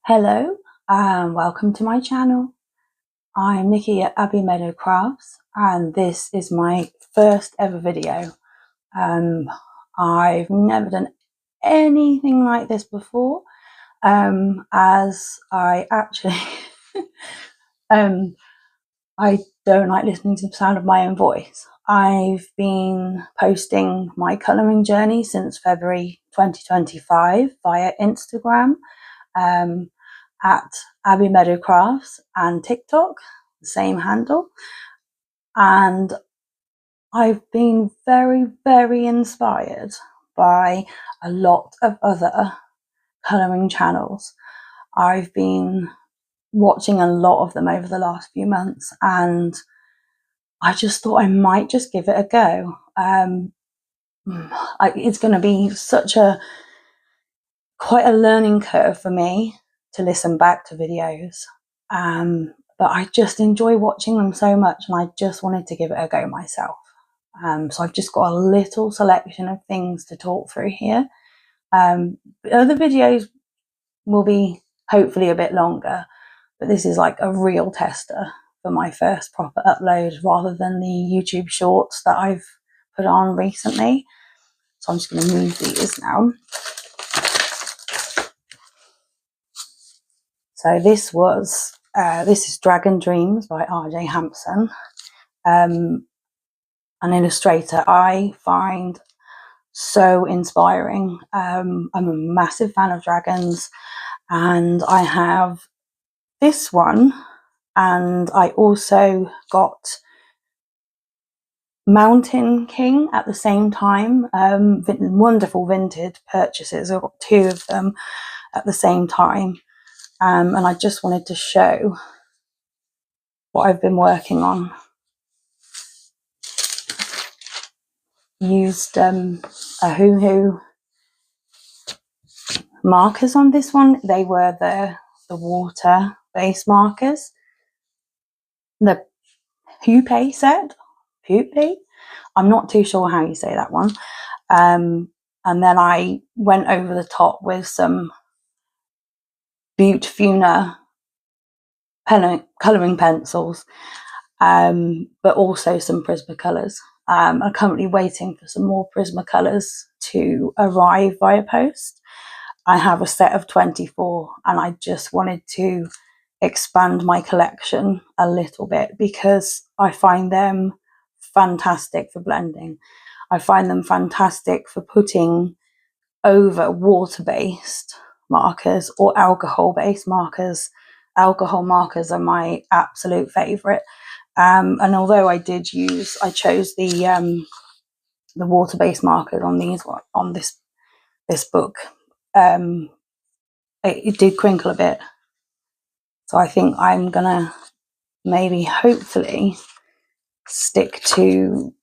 Hello and welcome to my channel. I'm Nikki at Abbey Meadow Crafts and this is my first ever video. I've never done anything like this before, as I actually I don't like listening to the sound of my own voice. I've been posting my colouring journey since February 2025 via Instagram. At Abbey Meadow Crafts and TikTok, the same handle. And I've been very inspired by a lot of other colouring channels. I've been watching a lot of them over the last few months and I just thought I might just give it a go. It's going to be quite a learning curve for me to listen back to videos, but I just enjoy watching them so much and I just wanted to give it a go myself. So I've just got a little selection of things to talk through here. Other videos will be hopefully a bit longer, but this is like a real tester for my first proper upload rather than the YouTube shorts that I've put on recently. So I'm just going to move these now. So this is Dragon Dreams by R.J. Hampson, an illustrator I find so inspiring. I'm a massive fan of dragons and I have this one, and I also got Mountain King at the same time. Wonderful vintage purchases. I got two of them at the same time. And I just wanted to show what I've been working on. Used a Hoo markers on this one. They were the water based markers. The Pupae set. Pupae? I'm not too sure how you say that one. And then I went over the top with some Butte Funa colouring pencils, but also some Prismacolors. I'm currently waiting for some more Prismacolors to arrive via post. I have a set of 24 and I just wanted to expand my collection a little bit because I find them fantastic for blending. I find them fantastic for putting over water-based markers or alcohol-based markers. Alcohol markers are my absolute favourite. And although I chose the water-based markers on this book, it did crinkle a bit. So I think I'm gonna hopefully stick to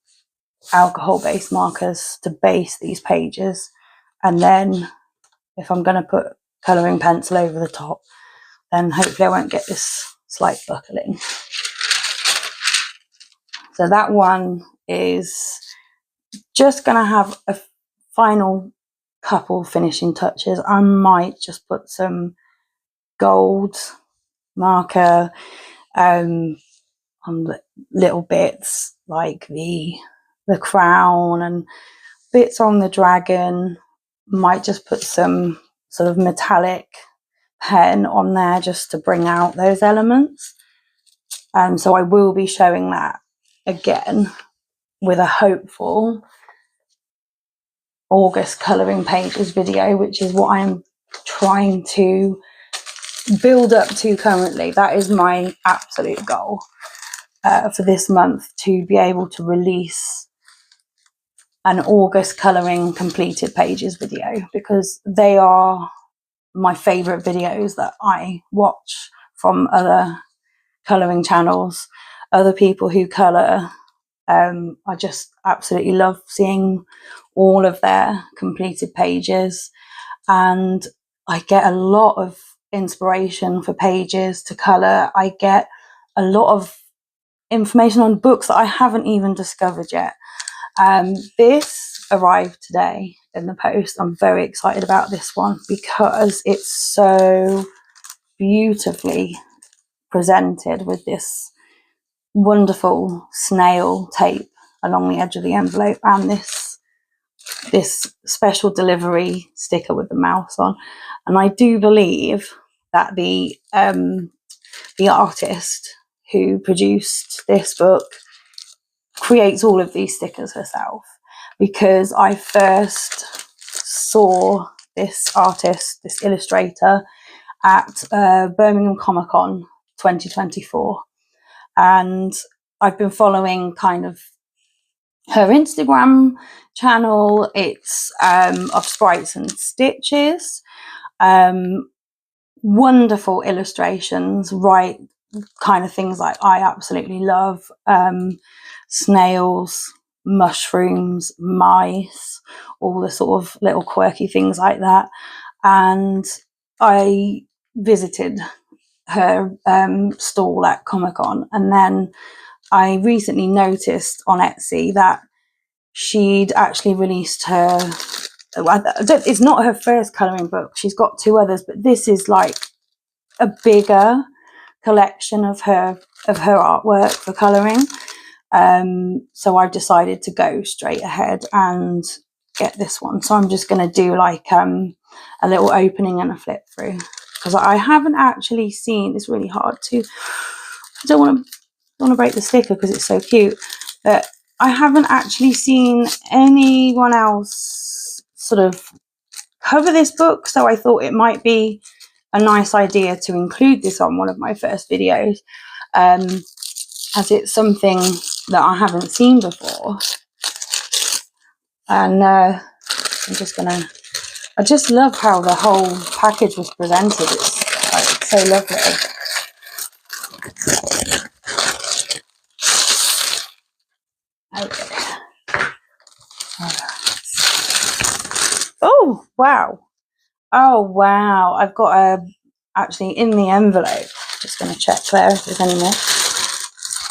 alcohol-based markers to base these pages, and then if I'm gonna put colouring pencil over the top, then hopefully I won't get this slight buckling. So that one is just gonna have a final couple finishing touches. I might just put some gold marker on the little bits like the crown and bits on the dragon. Might just put some sort of metallic pen on there just to bring out those elements. So I will be showing that again with a hopeful August colouring pages video, which is what I'm trying to build up to currently. That is my absolute goal for this month, to be able to release an August colouring completed pages video, because they are my favourite videos that I watch from other colouring channels, other people who colour. I just absolutely love seeing all of their completed pages, and I get a lot of inspiration for pages to colour. I get a lot of information on books that I haven't even discovered yet. This arrived today in the post. I'm very excited about this one because it's so beautifully presented with this wonderful snail tape along the edge of the envelope, and this special delivery sticker with the mouse on. And I do believe that the artist who produced this book creates all of these stickers herself, because I first saw this artist, this illustrator, at Birmingham Comic Con 2024, and I've been following kind of her Instagram channel. It's of Sprites and Stitches, wonderful illustrations, right? Kind of things like I absolutely love, snails, mushrooms, mice, all the sort of little quirky things like that. And I visited her stall at Comic-Con, and then I recently noticed on Etsy that she'd actually released her, it's not her first colouring book, she's got 2 others, but this is like a bigger collection of her artwork for colouring. So I've decided to go straight ahead and get this one. So I'm just going to do like a little opening and a flip through, because I haven't actually seen, it's really hard to, I don't want to break the sticker because it's so cute, but I haven't actually seen anyone else sort of cover this book, so I thought it might be a nice idea to include this on one of my first videos, as it's something that I haven't seen before. And I'm just gonna, I just love how the whole package was presented. It's like so lovely. Okay. Oh wow. Oh wow. I've got a, actually in the envelope, just going to check there if there's any more.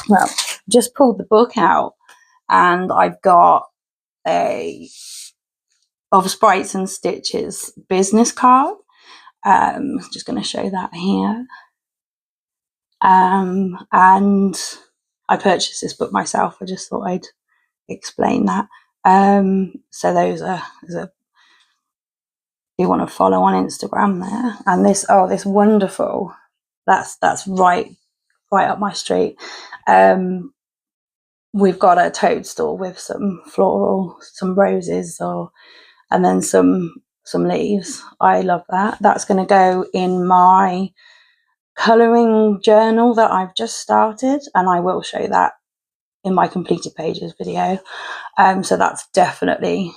Well, just pulled the book out, and I've got a of Sprites and Stitches business card. Just going to show that here. And I purchased this book myself. I just thought I'd explain that. So those are, you want to follow on Instagram there. And this, oh, this wonderful, that's right up my street. We've got a toadstool with some floral, some roses, and then some leaves. I love that. That's going to go in my colouring journal that I've just started, and I will show that in my completed pages video. So that's definitely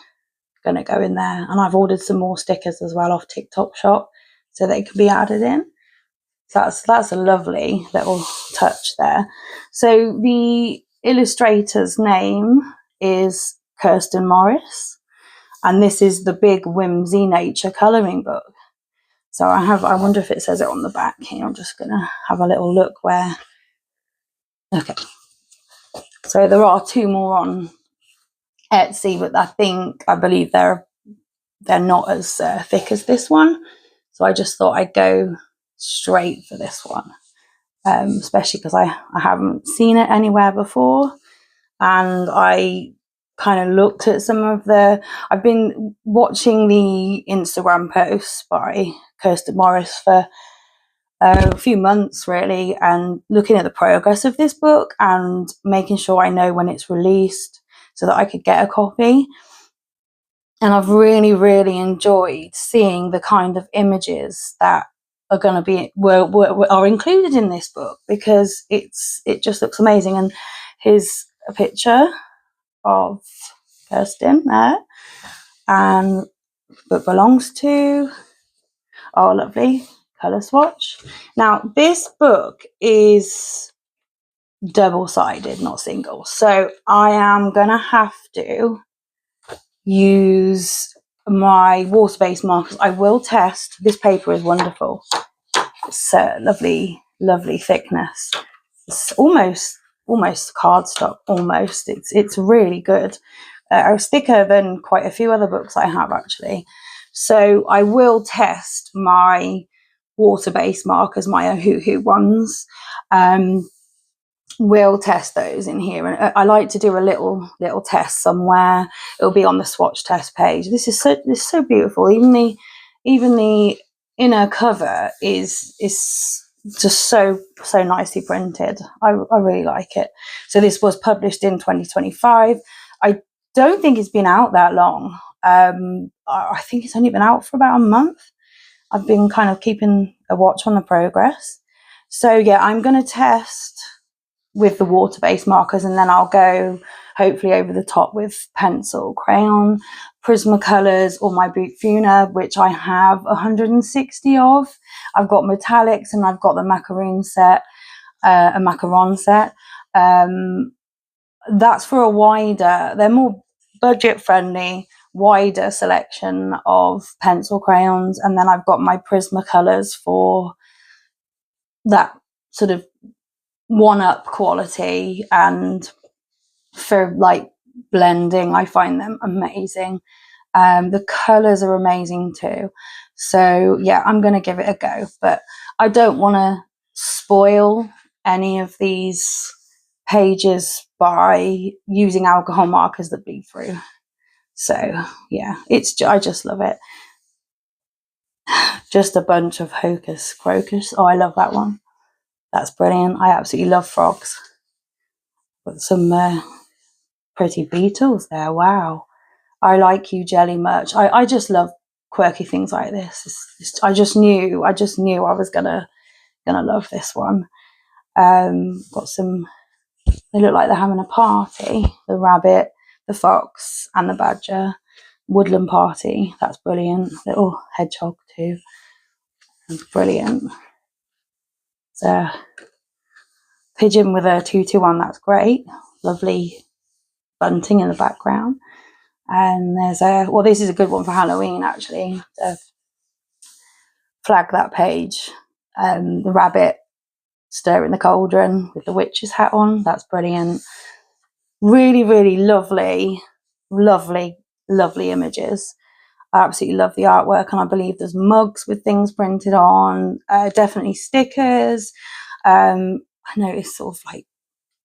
going to go in there. And I've ordered some more stickers as well off TikTok Shop, so they can be added in. So that's a lovely little touch there. So the illustrator's name is Kirsten Morris, and this is the Big Whimsy Nature colouring book. So I wonder if it says it on the back here. I'm just gonna have a little look where, okay. So there are 2 more on Etsy, but I believe they're not as thick as this one. So I just thought I'd go straight for this one. Especially because I haven't seen it anywhere before, and I kind of looked at some of I've been watching the Instagram posts by Kirsten Morris for a few months really, and looking at the progress of this book and making sure I know when it's released so that I could get a copy. And I've really, really enjoyed seeing the kind of images that are going to be are included in this book, because it just looks amazing. And here's a picture of Kirsten there, and book belongs to, oh lovely, colour swatch. Now this book is double-sided, not single, so I am gonna have to use my water-based markers. I will test. This paper is wonderful. It's lovely thickness. It's almost cardstock. Almost. It's really good. It's thicker than quite a few other books I have actually. So I will test my water-based markers, my Ohuhu ones. We'll test those in here, and I like to do a little test somewhere. It'll be on the swatch test page. This is so beautiful. Even the inner cover is just so nicely printed. I really like it. So this was published in 2025. I don't think it's been out that long. I think it's only been out for about a month. I've been kind of keeping a watch on the progress. So yeah, I'm going to test with the water-based markers, and then I'll go hopefully over the top with pencil, crayon, Prismacolors, or my Boot Funa, which I have 160 of. I've got metallics, and I've got the macaron set, that's for a wider, they're more budget friendly, wider selection of pencil crayons. And then I've got my Prismacolors for that sort of one-up quality, and for like blending, I find them amazing. The colors are amazing too. So yeah, I'm going to give it a go, but I don't want to spoil any of these pages by using alcohol markers that bleed through. So yeah, I just love it. Just a bunch of Hocus Crocus. Oh, I love that one. That's brilliant. I absolutely love frogs. Got some pretty beetles there. Wow. I like you, jelly merch. I just love quirky things like this. I just knew I was gonna love this one. Got some. They look like they're having a party. The rabbit, the fox, and the badger. Woodland party. That's brilliant. Little hedgehog too. That's brilliant. So pigeon with a tutu on. That's great. Lovely bunting in the background. And there's this is a good one for Halloween, actually, to flag that page. The rabbit stirring the cauldron with the witch's hat on. That's brilliant. Really, really lovely, lovely, lovely images. I absolutely love the artwork, and I believe there's mugs with things printed on, definitely stickers. I noticed sort of like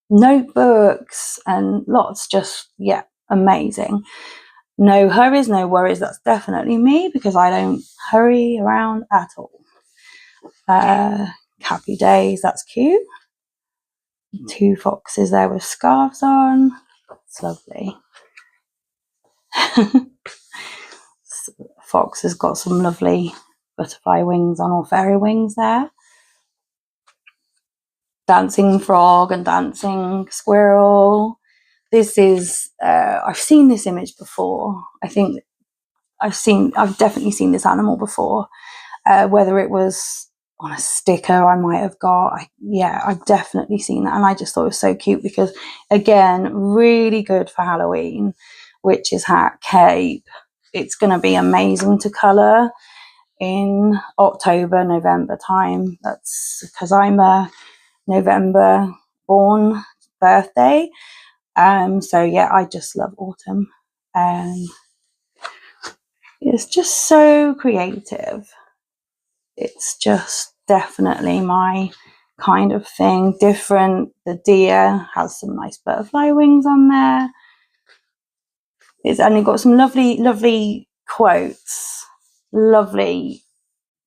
notebooks and lots, just, yeah, amazing. No hurries, no worries. That's definitely me, because I don't hurry around at all. Happy days. That's cute. 2 foxes there with scarves on. It's lovely. Fox has got some lovely butterfly wings on, or fairy wings there. Dancing frog and dancing squirrel. This is, I've seen this image before. I think I've definitely seen this animal before. Whether it was on a sticker I might have got. I've definitely seen that, and I just thought it was so cute, because again, really good for Halloween. Witch's hat, cape. It's going to be amazing to colour in October, November time. That's because I'm a November born birthday. So yeah, I just love autumn. It's just so creative. It's just definitely my kind of thing. Different. The deer has some nice butterfly wings on there. It's only got some lovely, lovely quotes, lovely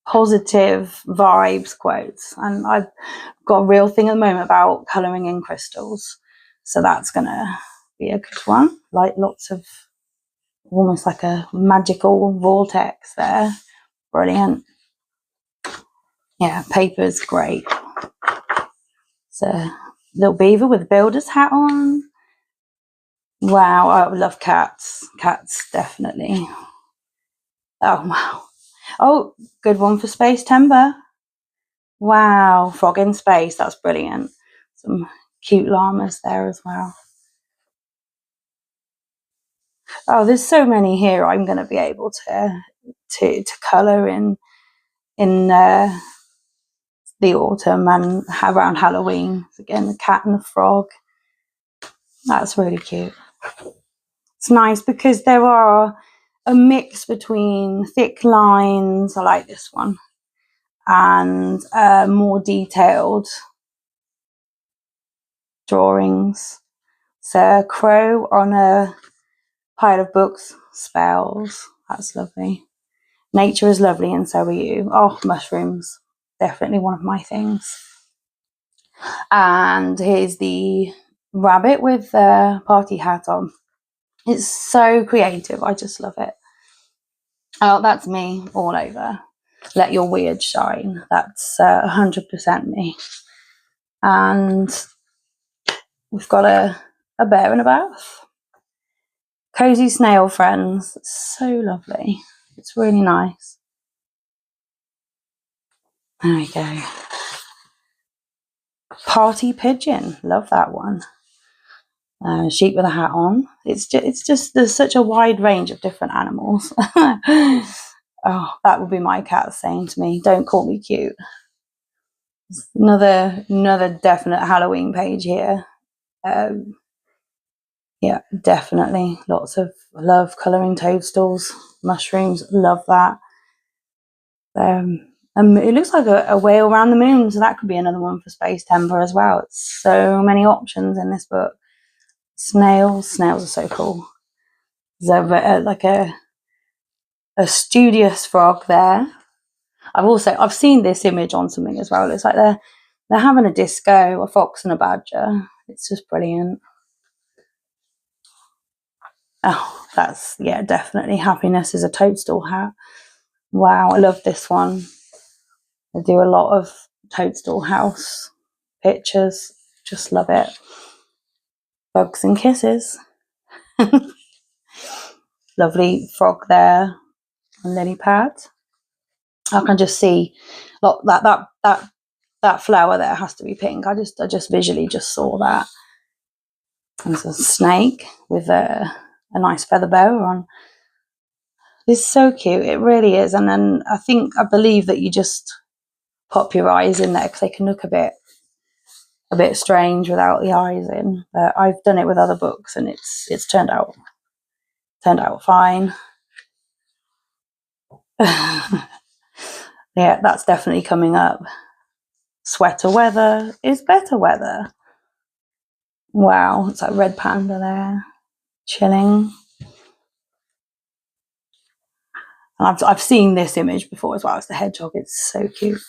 positive vibes quotes. And I've got a real thing at the moment about colouring in crystals. So that's going to be a good one. Like lots of, almost like a magical vortex there. Brilliant. Yeah, paper's great. So little beaver with a builder's hat on. Wow, I love cats. Cats, definitely. Oh, wow. Oh, good one for Space Timber. Wow, frog in space. That's brilliant. Some cute llamas there as well. Oh, there's so many here I'm going to be able to colour in the autumn and around Halloween. Again, the cat and the frog. That's really cute. It's nice because there are a mix between thick lines, I like this one, and more detailed drawings. So a crow on a pile of books, spells. That's lovely. Nature is lovely and so are you. Oh, mushrooms. Definitely one of my things. And here's the rabbit with the party hat on. It's so creative. I just love it. Oh, that's me all over. Let your weird shine. That's 100% me. And we've got a bear in a bath. Cozy snail friends. It's so lovely. It's really nice. There we go. Party pigeon. Love that one. Sheep with a hat on. It's just there's such a wide range of different animals. Oh, that would be my cat saying to me, "Don't call me cute." Another definite Halloween page here. Yeah, definitely. Lots of love colouring toadstools, mushrooms. Love that. It looks like a whale around the moon, so that could be another one for Space Temper as well. It's so many options in this book. Snails are so cool. There's like a studious frog there. I've seen this image on something as well. It's like they're having a disco, a fox and a badger. It's just brilliant. Oh, that's, yeah, definitely happiness is a toadstool hat. Wow, I love this one. I do a lot of toadstool house pictures. Just love it. Bugs and kisses. Lovely frog there, and lily pad. I can just see that flower there has to be pink. I just visually just saw that. And there's a snake with a nice feather boa on. It's so cute. It really is. And then I believe that you just pop your eyes in there because they can look a bit strange without the eyes in. But I've done it with other books and it's turned out fine. Yeah, that's definitely coming up. Sweater weather is better weather. Wow, it's like red panda there, chilling. And I've seen this image before as well. It's the hedgehog. It's so cute.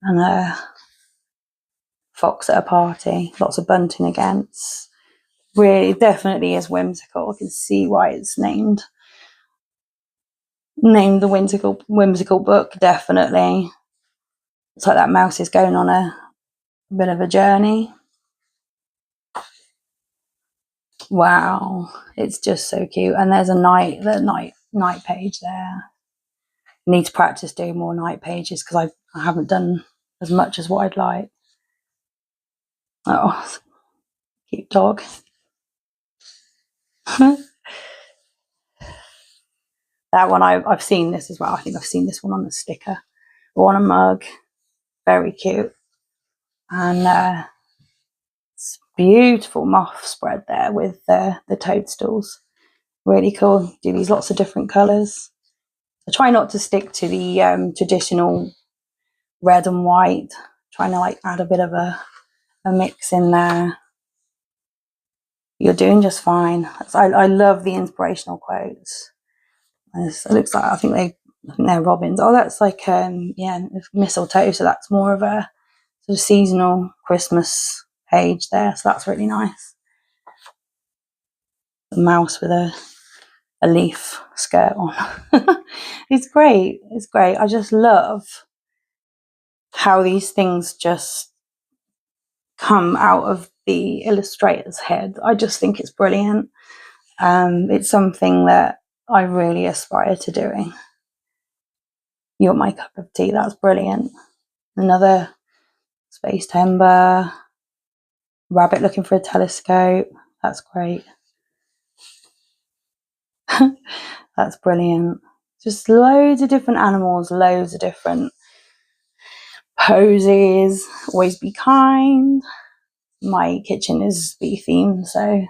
And a fox at a party. Lots of bunting again. It's really definitely is whimsical. I can see why it's named the whimsical book. Definitely. It's like that mouse is going on a bit of a journey. Wow, it's just so cute. And there's the night page there. I need to practice doing more night pages because I haven't done as much as what I'd like. Oh, cute dog. That one I've seen this as well. I think I've seen this one on a sticker or on a mug. Very cute. And it's beautiful moth spread there with the toadstools. Really cool. Do these lots of different colours. I try not to stick to the traditional red and white. Trying to like add a bit of a mix in there. You're doing just fine. I love the inspirational quotes. It looks like I think they're robins. Oh, that's like mistletoe. So that's more of a sort of seasonal Christmas page there. So that's really nice. The mouse with a leaf skirt on. It's great. It's great. I just love how these things just come out of the illustrator's head. I just think it's brilliant. It's something that I really aspire to doing. You're my cup of tea. That's brilliant. Another Space Timber. Rabbit looking for a telescope. That's great. That's brilliant. Just loads of different animals, loads of different poses. Always be kind. My kitchen is bee themed, so I'm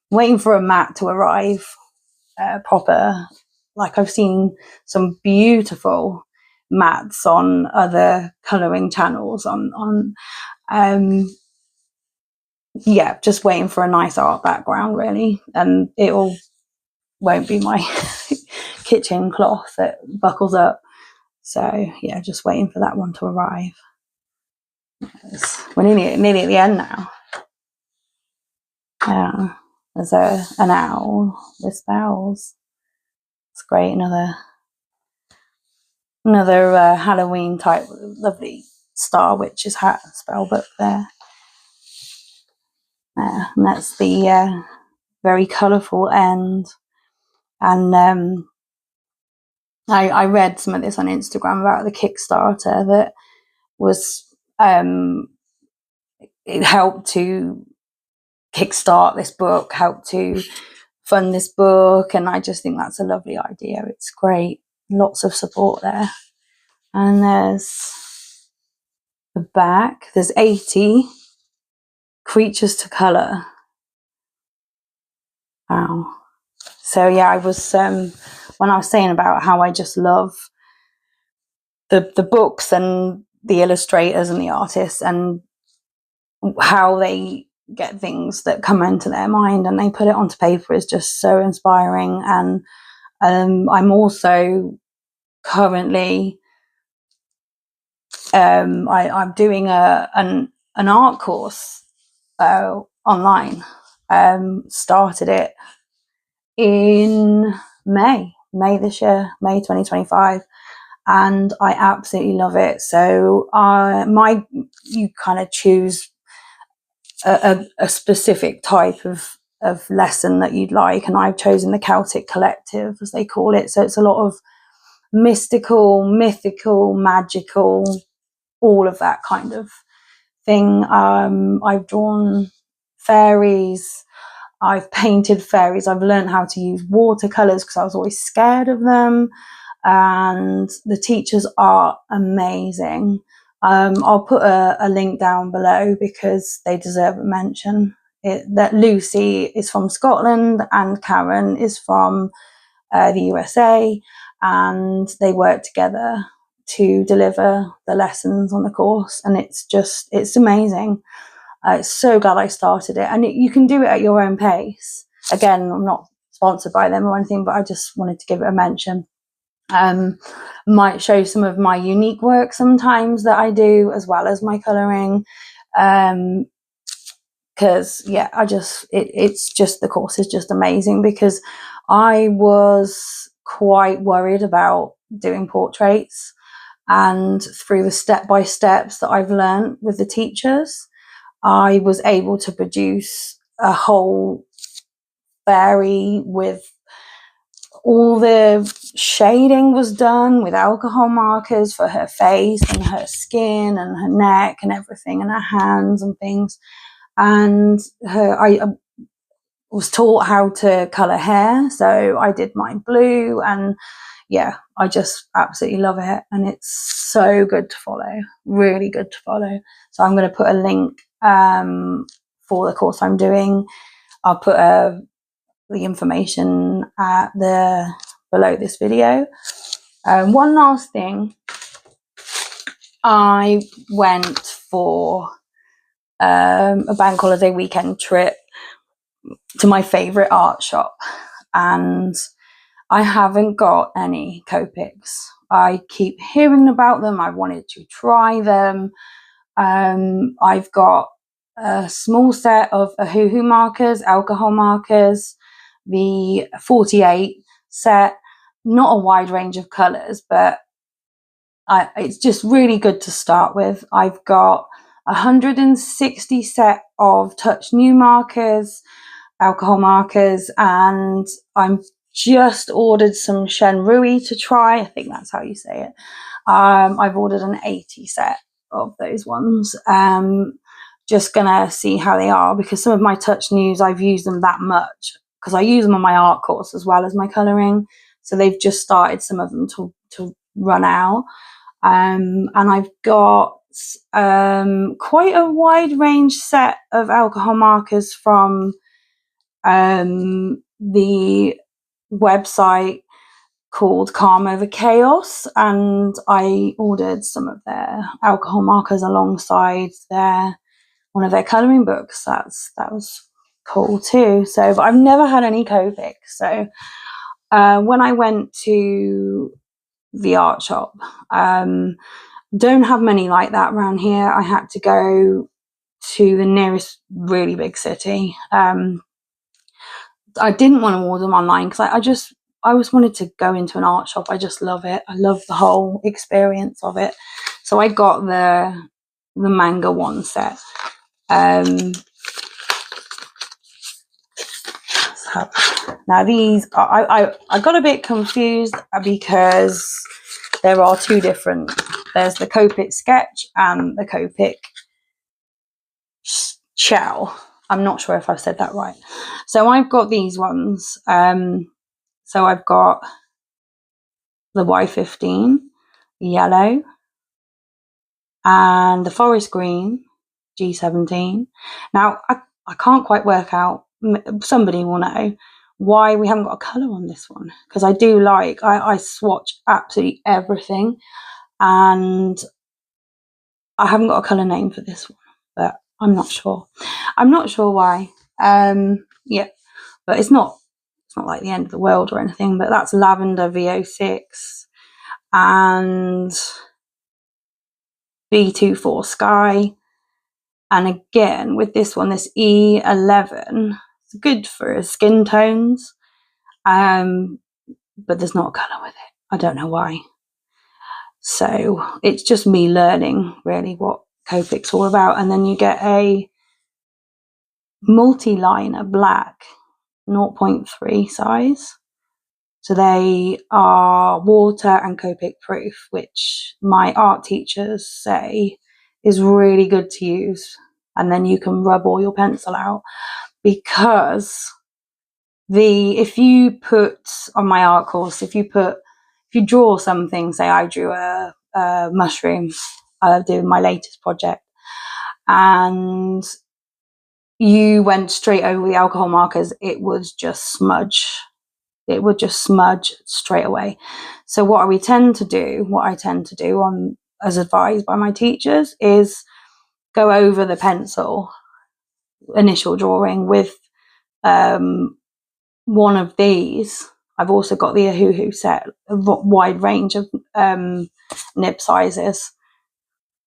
waiting for a mat to arrive proper. Like I've seen some beautiful mats on other colouring channels yeah, just waiting for a nice art background really, and won't be my kitchen cloth that buckles up. So yeah, just waiting for that one to arrive. We're nearly at the end now. Yeah, there's an owl with bells. It's great. Another Halloween type lovely Star Witch's hat spell book there. And that's the very colourful end. And I read some of this on Instagram about the Kickstarter that was it helped to kickstart this book, helped to fund this book, and I just think that's a lovely idea. It's great, lots of support there. And there's the back. There's 80 creatures to colour. Wow. So yeah, I was when I was saying about how I just love the books and the illustrators and the artists and how they get things that come into their mind and they put it onto paper is just so inspiring. And I'm also currently I'm doing an art course online. Started it in May this year, May 2025, and I absolutely love it. So you kind of choose a specific type of lesson that you'd like, and I've chosen the Celtic Collective, as they call it. So it's a lot of mystical, magical, all of that kind of thing. I've drawn fairies, I've painted fairies, I've learned how to use watercolors because I was always scared of them, and the teachers are amazing. I'll put a link down below because they deserve a mention. That Lucy is from Scotland and Karen is from the USA, and they work together to deliver the lessons on the course, and it's amazing. So glad I started it, and you can do it at your own pace. Again, I'm not sponsored by them or anything, but I just wanted to give it a mention. Might show some of my unique work sometimes that I do, as well as my colouring, because yeah, it's just, the course is just amazing, because I was quite worried about doing portraits, and through the step-by-steps that I've learned with the teachers, I was able to produce a whole fairy with all the shading was done with alcohol markers for her face and her skin and her neck and everything, and her hands and things. And I was taught how to colour hair, so I did my blue, and yeah, I just absolutely love it, and it's so good to follow, really good to follow. So I'm going to put a link for the course I'm doing. I'll put the information below this video. One last thing, I went for a bank holiday weekend trip to my favourite art shop, and I haven't got any Copics. I keep hearing about them. I wanted to try them. I've got a small set of Ahuhu markers, alcohol markers, the 48 set, not a wide range of colours, but it's just really good to start with. I've got 160 set of Touch New markers, alcohol markers, and I'm just ordered some Shenrui to try. I think that's how you say it. I've ordered an 80 set of those ones. Just gonna see how they are, because some of my Touch News, I've used them that much because I use them on my art course as well as my colouring. So they've just started, some of them, to run out. And I've got quite a wide range set of alcohol markers from the website called Calm Over Chaos, and I ordered some of their alcohol markers alongside one of their colouring books. That was cool too. So, but I've never had any Copic. So when I went to the art shop, don't have many like that around here. I had to go to the nearest really big city. I didn't want to order them online because I just wanted to go into an art shop. I just love it. I love the whole experience of it. So I got the Manga one set. So now these I got a bit confused because there are two different. There's the Copic sketch and the Copic shell. I'm not sure if I've said that right. So I've got these ones. So I've got the Y15 yellow and the forest green G17. Now I can't quite work out, somebody will know why we haven't got a colour on this one, because I do like, I swatch absolutely everything and I haven't got a colour name for this one, but I'm not sure why. Yeah, but it's not like the end of the world or anything. But that's Lavender V06 and B24 Sky. And again, with this one, this E11, it's good for skin tones, but there's not a colour with it. I don't know why. So it's just me learning really what Copic's all about. And then you get a multi-liner black 0.3 size. So they are water and Copic proof, which my art teachers say is really good to use. And then you can rub all your pencil out, because if you put on my art course, if you draw something, say I drew a mushroom, I did my latest project, and you went straight over the alcohol markers, it would just smudge. It would just smudge straight away. So what I tend to do as advised by my teachers, is go over the pencil initial drawing with one of these. I've also got the Ahuhu set, a wide range of nib sizes,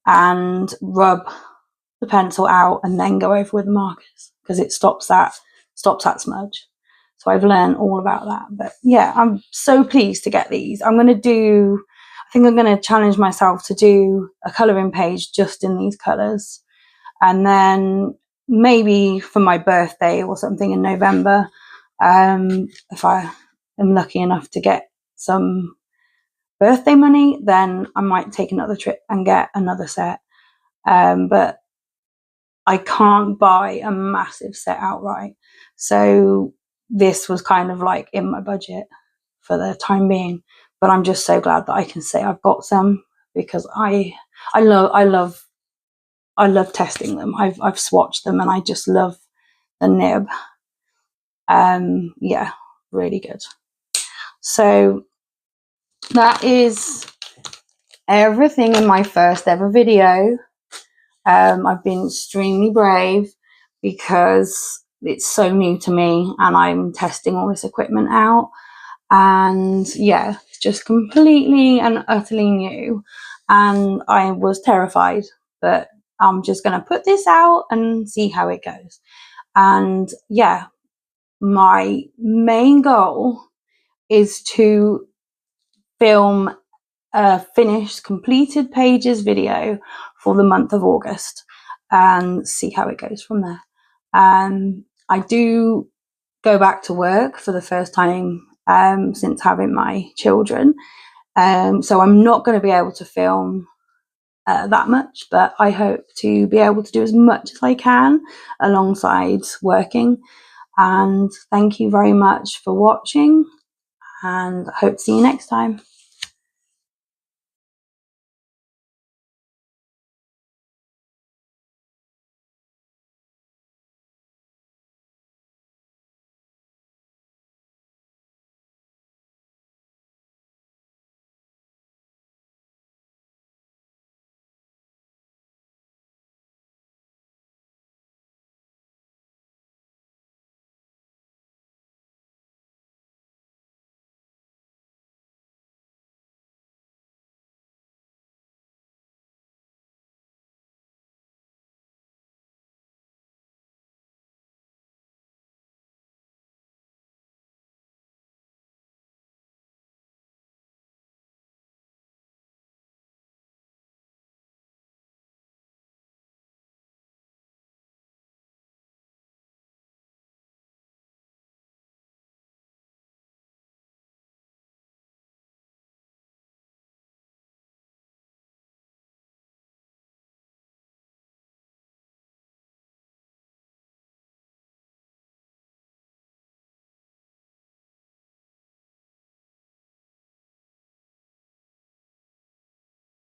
and rub the pencil out and then go over with the markers, because it stops that smudge. So I've learned all about that. But yeah, I'm so pleased to get these. I think I'm going to challenge myself to do a colouring page just in these colours, and then maybe for my birthday or something in November, if I am lucky enough to get some birthday money, then I might take another trip and get another set. But I can't buy a massive set outright, so this was kind of like in my budget for the time being. But I'm just so glad that I can say I've got some, because I love testing them. I've swatched them and I just love the nib. Yeah, really good. So that is everything in my first ever video. I've been extremely brave because it's so new to me and I'm testing all this equipment out, and yeah, it's just completely and utterly new, and I was terrified, but I'm just going to put this out and see how it goes. And yeah, my main goal is to film a finished completed pages video for the month of August and see how it goes from there. I do go back to work for the first time since having my children, so I'm not going to be able to film that much, but I hope to be able to do as much as I can alongside working. And thank you very much for watching, and I hope to see you next time.